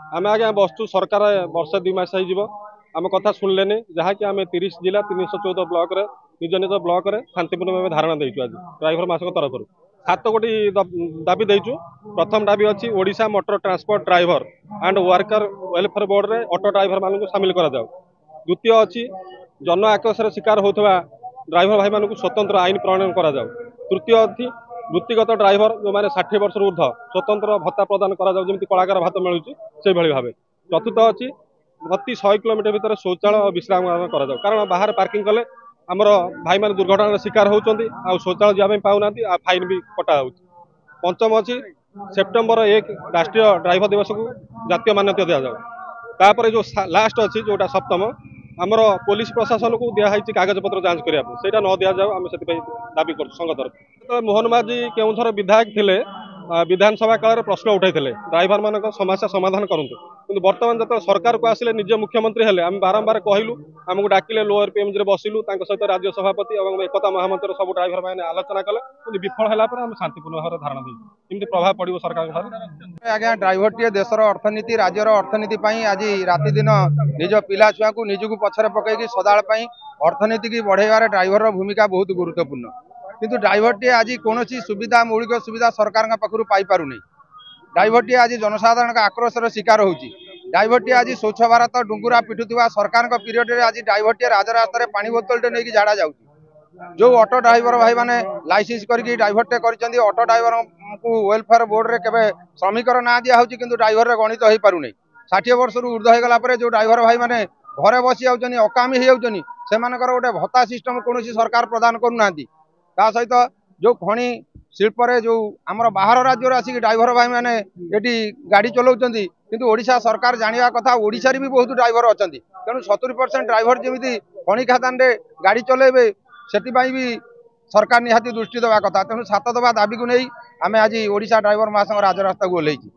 आम आज्ञा बसचु सरकार वर्ष 2 मास आम कथा शुणिले जहाँकि आम 30 जिला 314 ब्लॉक रे निज निज ब्लॉक रे शांतिपूर्ण भाव धारणा देचु। आज ड्राइवर मासक तरफ 7 गोटी दाबी देचु। प्रथम दाबी अच्छी Odisha motor transport driver and worker welfare board रे ऑटो ड्राइवर मानक सामिल करा जाऊ। द्वितीय अच्छी जन आक्रोश शिकार होता ड्राइवर भाई मानक स्वतंत्र आईन प्रणयन करा जाऊ। तृतीय अच्छी वृत्तिगत ड्राइवर जो मैंने 60 वर्ष ऊर्ध स्वतंत्र भत्ता प्रदान करा जाऊ, जमी कलाकार भात मिलूँ से भाव। चतुर्थ अच्छी प्रति 100 किलोमीटर भितर शौचालय और विश्राम करा जाऊ, कारण बाहर पार्किंग कले आमर भाई मैंने दुर्घटनार शिकार होती शौचालय जावाई पाऊना फाइन भी कटा हो। पंचम अच्छी सेप्टेम्बर 1 राष्ट्रीय ड्राइवर दिवस को जातीय मान्यता दि जाऊ। तापर जो लास्ट अच्छी जोटा सप्तम आमर पुलिस प्रशासन को दिखाई कागज पत्र जांच करने से न दि जाऊ। आम से दाबी कर संघ तरफ तो मोहन माझी केउथर विधायक थे विधानसभा काल प्रश्न उठाई ड्राइवर मान समस्या समाधान करूँ, कि बर्तमान जो सरकार को आसिले निज मुख्यमंत्री हेले आम बारंबार कहलु आमको डाकिले लोअर पीएमजी रे बसिलु सहित राज्य सभापति और एकता महामंत्र सब ड्राइवर मैंने आलोचना कले, कि विफल है आम शांतिपूर्ण भाव धारणा दी प्रभाव पड़ो सरकार। आज्ञा ड्राइवर टी देशर अर्थनीति राज्यर अर्थनीति आज राति दिन निज पिला छुआ को निजक पछरे पकईकि सदाल अर्थनीति की बढ़ेबार ड्राइवर भूमिका बहुत गुरुत्वपूर्ण। किंतु ड्राइवर टी आज कौन सुविधा मौलिक सुविधा सरकार पाखु पाई पारुनी। ड्राइवर टी आज जनसाधारण आक्रोशर शिकार होची। ड्राइवर टी आज स्वच्छ भारत डुंगुरा पिटुवा सरकार पीरियड रे आज ड्राइवर टी राजरास्तार पानी बोतल टे नहीं झाड़ा जाऊँ। जो ऑटो ड्राइवर भाई मैंने लाइसेंस करके ड्राइवर टे कर ऑटो ड्राइवर को वेलफेयर बोर्ड रे केबे श्रमिकर ना दिया होची, किंतु ड्राइवर रे गणित हो पारुनी। 60 वर्ष ऊर्ध हो गला परे जो ड्राइवर भाई मैंने घरे बसी जाउछनी अकामी हो जाउछनी सेमानकर गोटे भत्ता सिस्टम कौन सरकार प्रदान करूना। ता सहित जो खनि शिल्प जो आमर बाहर राज्य आसिक ड्राइवर भाई मैंने ये गाड़ी चलाउछंती, किंतु ओडिशा सरकार जानिया कथा ओडिशा रे भी बहुत ड्राइवर अछंती। तेणु 70% ड्राइवर जमी खनि खादान रे गाड़ी चलेबे सेतिबाई भी सरकार निहाती दृष्टि देवा कथा। तेणु 7 दफा दाबी को नहीं आम आज ओडिशा ड्राइवर महासंघ राजरास्ता को ओह्लैछि।